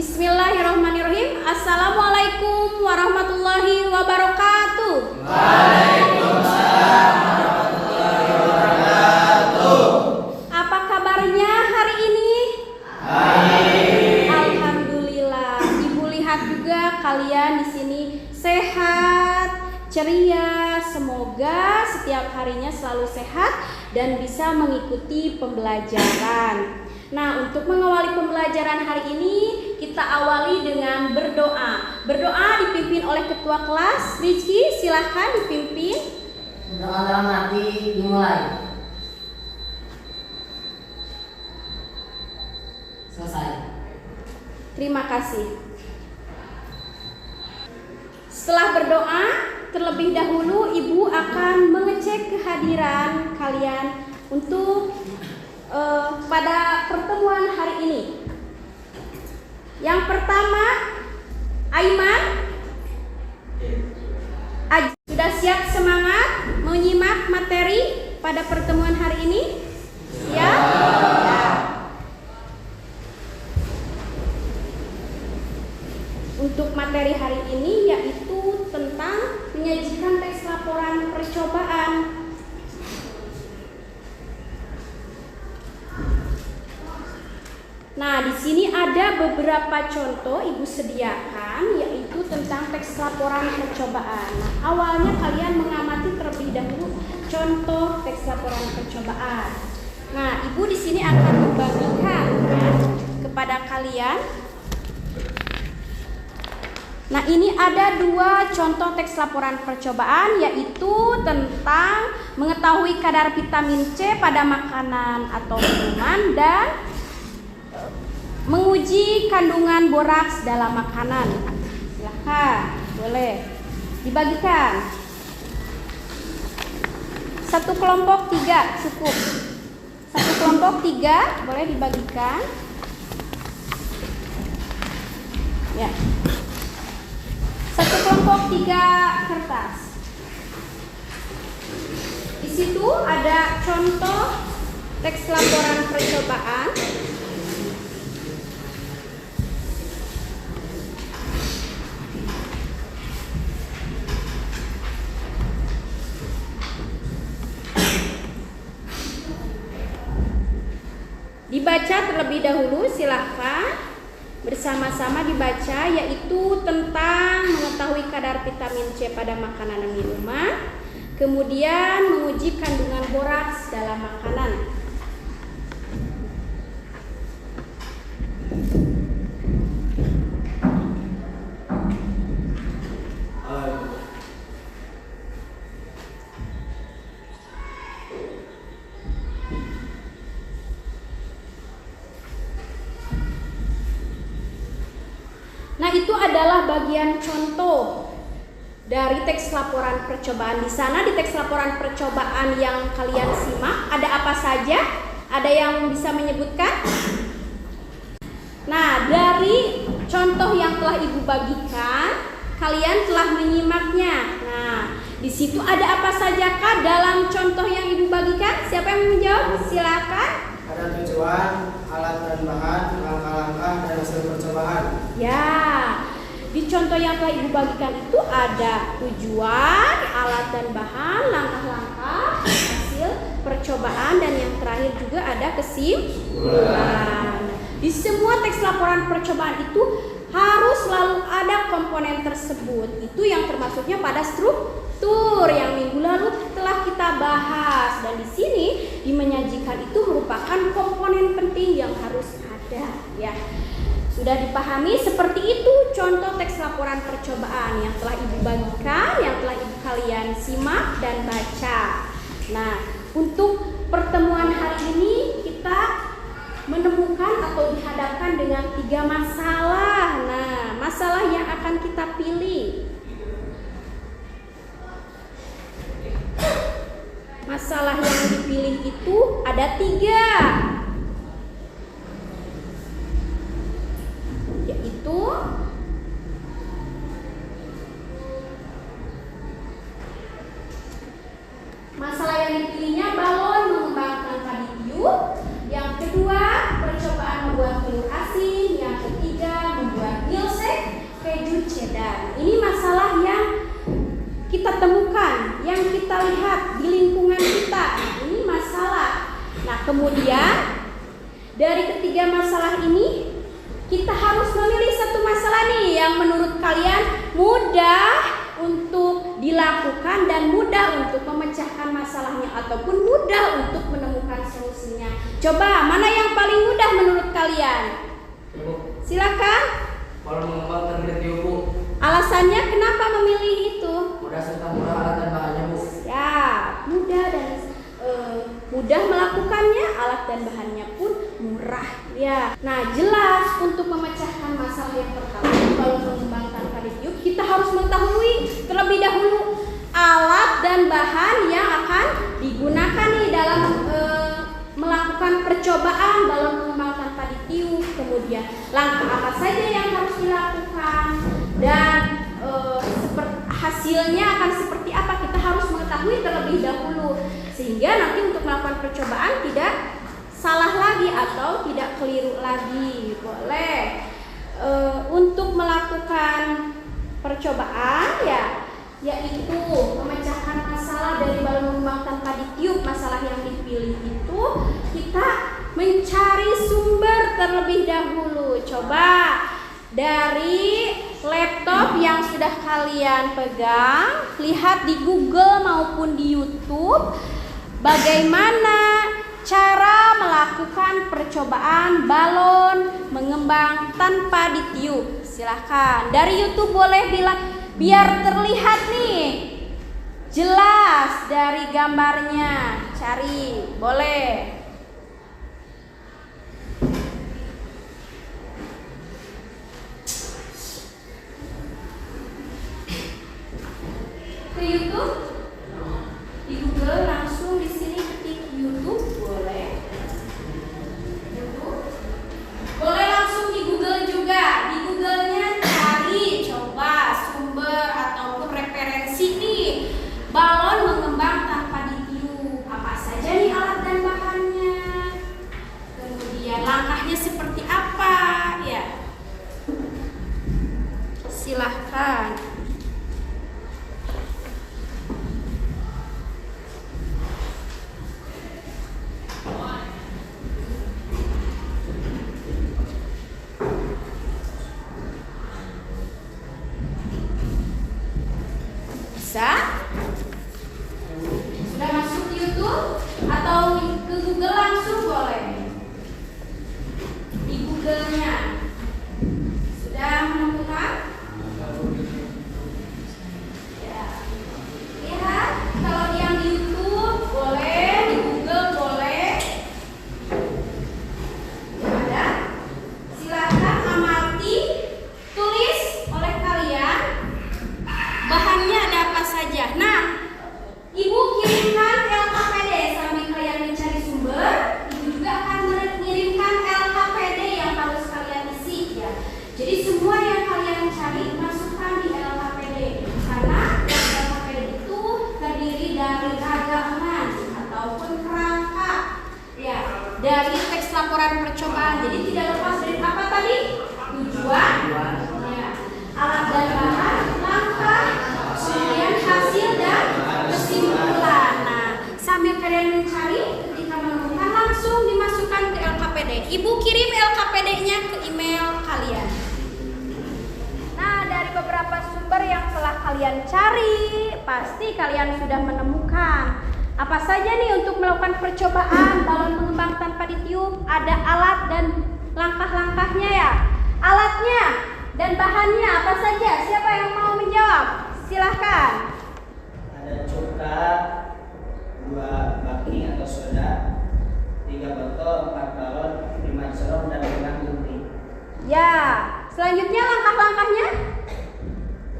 Bismillahirrahmanirrahim. Assalamualaikum warahmatullahi wabarakatuh. Waalaikumsalam warahmatullahi wabarakatuh. Apa kabarnya hari ini? Baik. Alhamdulillah. Ibu lihat juga kalian di sini sehat, ceria. Semoga setiap harinya selalu sehat dan bisa mengikuti pembelajaran. Nah, untuk mengawali pembelajaran hari ini, kita awali dengan berdoa. Berdoa dipimpin oleh ketua kelas. Rizky, silahkan dipimpin. Berdoa dalam hati dimulai. Selesai. Terima kasih. Setelah berdoa, terlebih dahulu Ibu akan mengecek kehadiran kalian untuk pada pertemuan hari ini. Yang pertama, Aiman, sudah siap semangat menyimak materi pada pertemuan hari ini? Ya? Ya. Untuk materi hari ini yaitu tentang menyajikan teks laporan percobaan. Nah, di sini ada beberapa contoh Ibu sediakan, yaitu tentang teks laporan percobaan. Nah, awalnya kalian mengamati terlebih dahulu contoh teks laporan percobaan. Nah, Ibu di sini akan membagikan ya, kepada kalian. Nah, ini ada dua contoh teks laporan percobaan, yaitu tentang mengetahui kadar vitamin C pada makanan atau minuman dan menguji kandungan boraks dalam makanan. Silahkan, boleh dibagikan. Satu kelompok 3 cukup. Satu kelompok 3 boleh dibagikan. Ya. Satu kelompok 3 kertas. Di situ ada contoh teks laporan percobaan. Dibaca terlebih dahulu, silahkan bersama-sama dibaca, yaitu tentang mengetahui kadar vitamin C pada makanan dan minuman, kemudian menguji kandungan boraks dalam makanan. Nah, itu adalah bagian contoh dari teks laporan percobaan. Di sana di teks laporan percobaan yang kalian simak ada apa saja? Ada yang bisa menyebutkan? Nah, dari contoh yang telah Ibu bagikan, kalian telah menyimaknya. Nah, di situ ada apa saja kah dalam contoh yang Ibu bagikan? Siapa yang menjawab? Silakan. Ada tujuan, alat dan bahan, langkah-langkah dan hasil percobaan. Ya, di contoh yang telah Ibu bagikan itu ada tujuan, alat dan bahan, langkah-langkah, hasil percobaan, dan yang terakhir juga ada kesimpulan. Di semua teks laporan percobaan itu harus selalu ada komponen tersebut. Itu yang termasuknya pada struktur yang minggu lalu telah kita bahas, dan di sini di menyajikan itu merupakan komponen penting yang harus ada ya. Sudah dipahami seperti itu contoh teks laporan percobaan yang telah Ibu bagikan, yang telah Ibu kalian simak dan baca. Nah, untuk pertemuan hari ini kita menemukan atau dihadapkan dengan 3 masalah. Nah, masalah yang akan kita pilih. Masalah yang dipilih itu ada 3, yaitu masalah yang dipilihnya balon mengembangkan kadidium, yang kedua percobaan membuat telur asin, yang ketiga membuat temukan, yang kita lihat di lingkungan kita. Nah, ini masalah. Nah, kemudian dari ketiga masalah ini kita harus memilih satu masalah nih yang menurut kalian mudah untuk dilakukan dan mudah untuk memecahkan masalahnya ataupun mudah untuk menemukan solusinya. Coba mana yang paling mudah menurut kalian? Ibu, Silakan. kalau mengembangkan video Bu, Alasannya kenapa memilih itu? mudah serta murah alat dan bahannya Bu. Ya, mudah dan mudah melakukannya, alat dan bahannya pun murah. Ya. Nah, jelas untuk memecahkan masalah yang pertama kalau mengembangkan padi tiup, kita harus mengetahui terlebih dahulu alat dan bahan yang akan digunakan nih dalam melakukan percobaan dalam mengembangkan padi tiup. Kemudian langkah apa saja yang harus dilakukan dan hasilnya akan seperti apa, kita harus mengetahui terlebih dahulu sehingga nanti untuk melakukan percobaan tidak salah lagi atau tidak keliru lagi. Boleh untuk melakukan percobaan yaitu memecahkan masalah dari balon mengembangkan padi tiup. Masalah yang dipilih itu kita mencari sumber terlebih dahulu. Coba dari laptop yang sudah kalian pegang, lihat di Google maupun di YouTube bagaimana cara melakukan percobaan balon mengembang tanpa ditiup. Silahkan dari YouTube boleh bilang biar terlihat nih jelas dari gambarnya. Cari boleh. Ke YouTube, di Google langsung di sini ketik YouTube boleh. YouTube boleh langsung di Google juga. Di Google-nya cari coba sumber ataupun referensi nih balon mengembang tanpa ditiup. Apa saja nih alat dan bahannya? Kemudian langkahnya seperti apa? Ya. Silahkan. Bisa? Sudah masuk YouTube atau ke Google langsung boleh. Di Google-nya sudah menemukan? Ya. Lihat, kalau yang di YouTube boleh, di Google boleh. Ada? Silakan amati, tulis oleh kalian. Bahannya ada apa saja. Nah, Ibu kirimkan LKPD sambil kalian mencari sumber. Ibu juga akan mengirimkan LKPD yang harus kalian isi ya. Jadi semua yang kalian cari masukkan di LKPD karena LKPD itu terdiri dari ragaman ataupun kerangka ya dari teks laporan percobaan. Jadi tidak lepas dari apa tadi? Tujuan, ya, alat dan bahan, langkah, kemudian hasil dan kesimpulan. Nah, sambil kalian mencari, ketika menemukan langsung dimasukkan ke LKPD. Ibu kirim LKPD-nya ke email kalian. Nah, dari beberapa sumber yang telah kalian cari, pasti kalian sudah menemukan apa saja nih untuk melakukan percobaan balon mengembang tanpa ditiup. Ada alat dan langkah-langkahnya ya. Alatnya dan bahannya apa saja? Siapa yang mau menjawab? Silahkan. Ada cuka, 2 baking atau soda, 3 botol, 4 galon, 5 celong, dan 5 inti. Ya, selanjutnya langkah-langkahnya.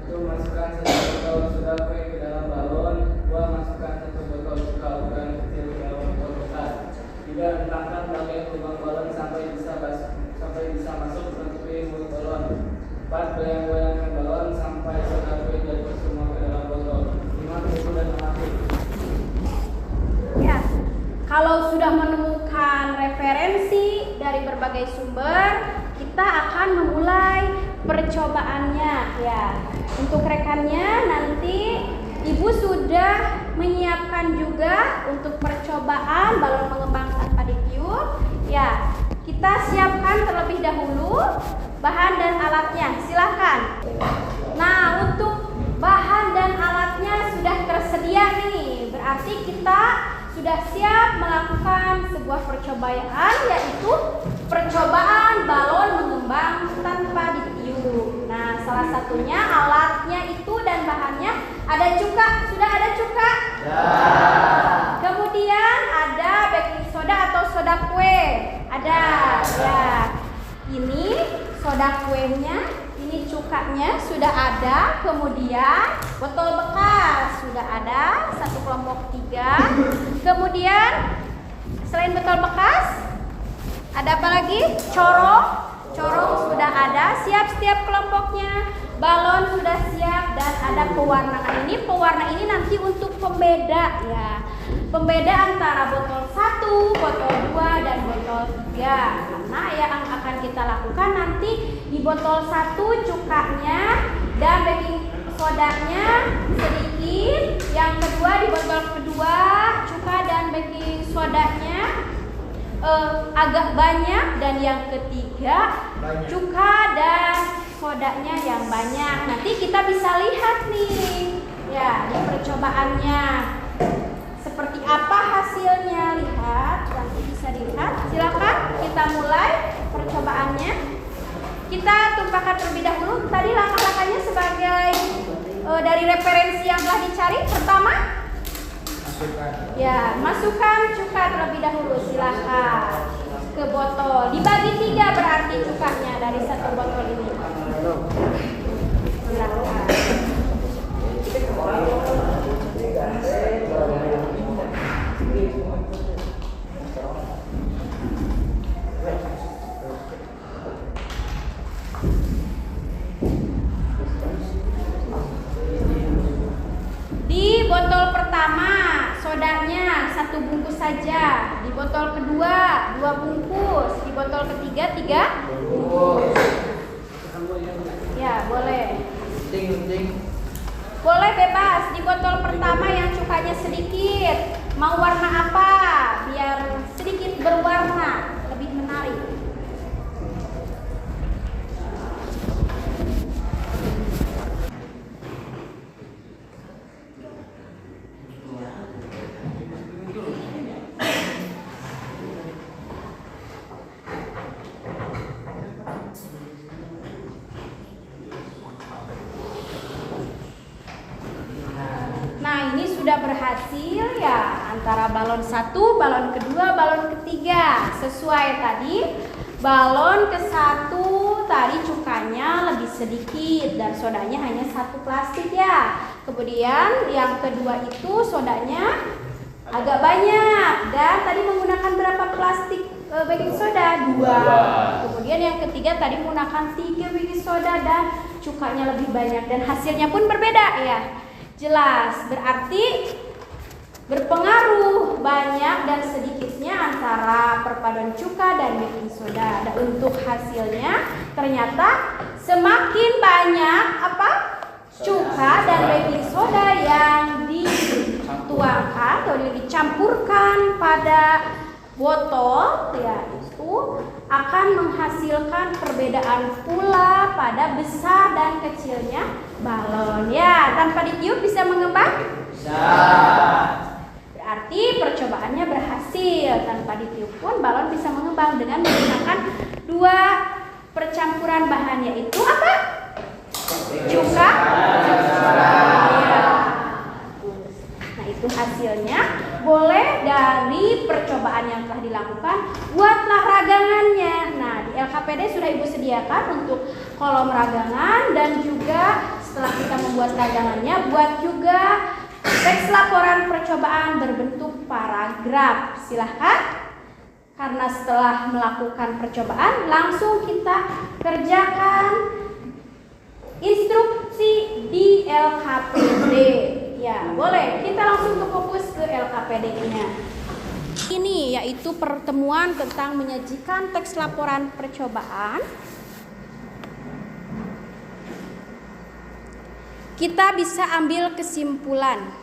Untuk masukkan 1 botol soda kue ke dalam balon, 2 masukkan 1 botol cuka ukuran kecil ke dalam botol besar. 3 rentangkan bagian lubang balon sampai bisa masuk menutupi mulut balon. 4 goyang-goyangkan balon sampai soda kue jatuh semua ke dalam botol. 5 tutup dan mengakhiri. Ya, kalau sudah menemukan referensi dari berbagai sumber, kita akan memulai percobaannya ya. Untuk rekannya nanti Ibu sudah menyiapkan juga untuk percobaan balon mengembang tanpa ditiup. Ya, kita siapkan terlebih dahulu bahan dan alatnya. Silahkan. Nah, untuk bahan dan alatnya sudah tersedia nih. Berarti kita sudah siap melakukan sebuah percobaan, yaitu percobaan balon mengembang tanpa ditiup. Nah, salah satunya alatnya itu dan bahannya ada cuka. Sudah ada cuka? Ya. Kemudian ada baking soda atau soda kue. Ada. Ya. Ini soda kuenya, ini cukanya sudah ada. Kemudian botol bekas sudah ada, 1 kelompok 3. Kemudian selain botol bekas ada apa lagi? Corong sudah ada, siap setiap kelompoknya. Balon sudah siap dan ada pewarna. Pewarna ini nanti untuk pembeda ya. Pembeda antara botol 1, botol 2 dan botol 3. Karena yang akan kita lakukan nanti di botol 1 cukanya dan baking sodanya sedikit. Yang kedua di botol kedua cuka dan baking sodanya agak banyak, dan yang ketiga cuka dan sodanya yang banyak. Nanti kita bisa lihat nih ya di percobaannya seperti apa hasilnya. Lihat, nanti bisa dilihat. Silakan kita mulai percobaannya. Kita tumpahkan terlebih dahulu. Tadi langkah-langkahnya sebagai dari referensi yang telah dicari. Pertama, masukkan cuka terlebih dahulu. Silakan ke botol. Dibagi 3 berarti cukanya dari 1 botol ini. Silakan. Di botol pertama sodanya 1 bungkus saja. Di botol kedua 2 bungkus. Di botol ketiga 3 bungkus. Ya, boleh. Boleh bebas. Di botol pertama yang cukanya sedikit, mau warna apa? Biar sedikit berwarna, lebih menarik. Nah, ini sudah berhasil ya, antara balon 1, balon kedua, balon ketiga. Sesuai tadi, balon ke-1 tadi cukanya lebih sedikit dan sodanya hanya 1 plastik ya. Kemudian yang kedua itu sodanya agak banyak dan tadi menggunakan berapa plastik baking soda? 2. Kemudian yang ketiga tadi menggunakan 3 baking soda dan cukanya lebih banyak dan hasilnya pun berbeda ya. Jelas, berarti berpengaruh banyak dan sedikitnya antara perpaduan cuka dan baking soda. Dan untuk hasilnya ternyata semakin banyak cuka dan baking soda yang dituangkan atau dicampurkan pada botol ya, itu akan menghasilkan perbedaan pula pada besar dan kecilnya balon ya. Tanpa ditiup bisa mengembang? Bisa. Berarti percobaannya berhasil. Tanpa ditiup pun balon bisa mengembang dengan menggunakan 2 percampuran bahan, yaitu apa? Cuka. Ya. Nah, itu hasilnya. Boleh dari percobaan yang telah dilakukan, buatlah ragangannya. Nah, di LKPD sudah Ibu sediakan untuk kolom ragangan, dan juga setelah kita membuat ragangannya, buat juga teks laporan percobaan berbentuk paragraf. Silahkan, karena setelah melakukan percobaan langsung kita kerjakan instruksi di LKPD. Ya, boleh. Kita langsung fokus ke LKPD-nya. Ini yaitu pertemuan tentang menyajikan teks laporan percobaan. kita bisa ambil kesimpulan.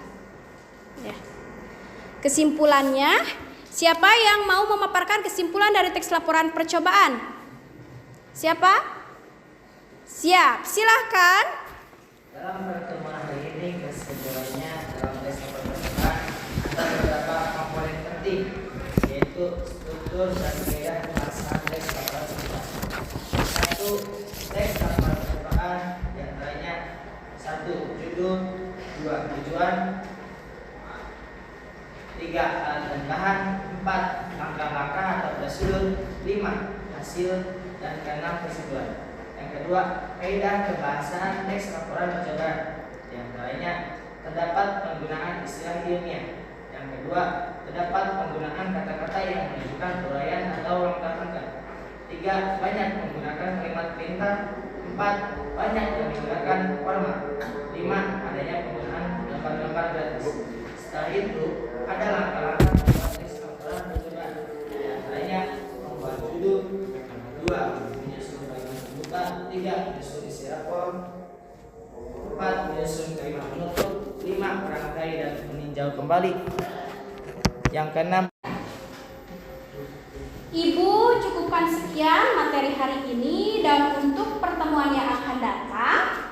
Ya. Kesimpulannya, siapa yang mau memaparkan kesimpulan dari teks laporan percobaan? Siapa? Siap, silahkan. Dalam pertemuan hari ini kesimpulannya dalam tes laporan percobaan ada beberapa komponen penting, yaitu struktur dan gaya pelaksanaan tes laporan percobaan. 1. Tes laporan percobaan diantaranya 1. Judul, 2. Tujuan, 3. Alat dan bahan, 4. Langkah-langkah atau prosedur, 5. Hasil, dan ke-6 kesimpulan. Yang kedua, kaidah kebahasaan teks laporan percobaan. Di antaranya terdapat penggunaan istilah ilmiah. Yang kedua, terdapat penggunaan kata-kata yang menunjukkan uraian atau langkah-langkah. 3. Banyak menggunakan kalimat perintah. 4. Banyak menggunakan formal. 5. Adanya penggunaan gambar-gambar gratis. Setelah itu, ada langkah-langkah membuat teks laporan percobaan. Di antaranya membuat judul, 2. Menyusun kalimat pembuka, 3. Menyusun isi rapor, 4. Menyusun kalimat penutup, 5. Merangkai dan meninjau kembali. Yang ke-6, Ibu cukupkan sekian materi hari ini, dan untuk pertemuan yang akan datang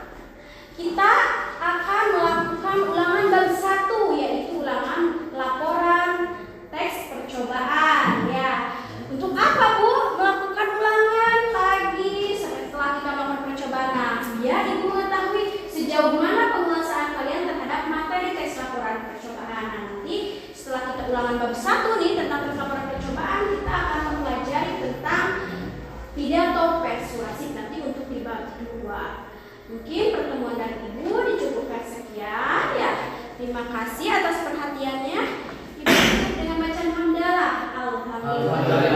kita akan melakukan ulangan bab 1, yaitu ulangan laporan teks percobaan ya. Untuk apa Bu melakukan ulangan lagi setelah kita melakukan percobaan? Nah, biar Ibu mengetahui sejauh mana penguasaan kalian terhadap materi teks laporan percobaan. Nanti setelah kita ulangan bab 1 nih tentang teks laporan percobaan, kita akan mempelajari tentang pidato persuasif nanti untuk di bab 2. Mungkin pertemuan dari Ibu dicukupkan sekian ya. Terima kasih atas perhatiannya. Ibu tutup dengan bacaan hamdalah. Alhamdulillah.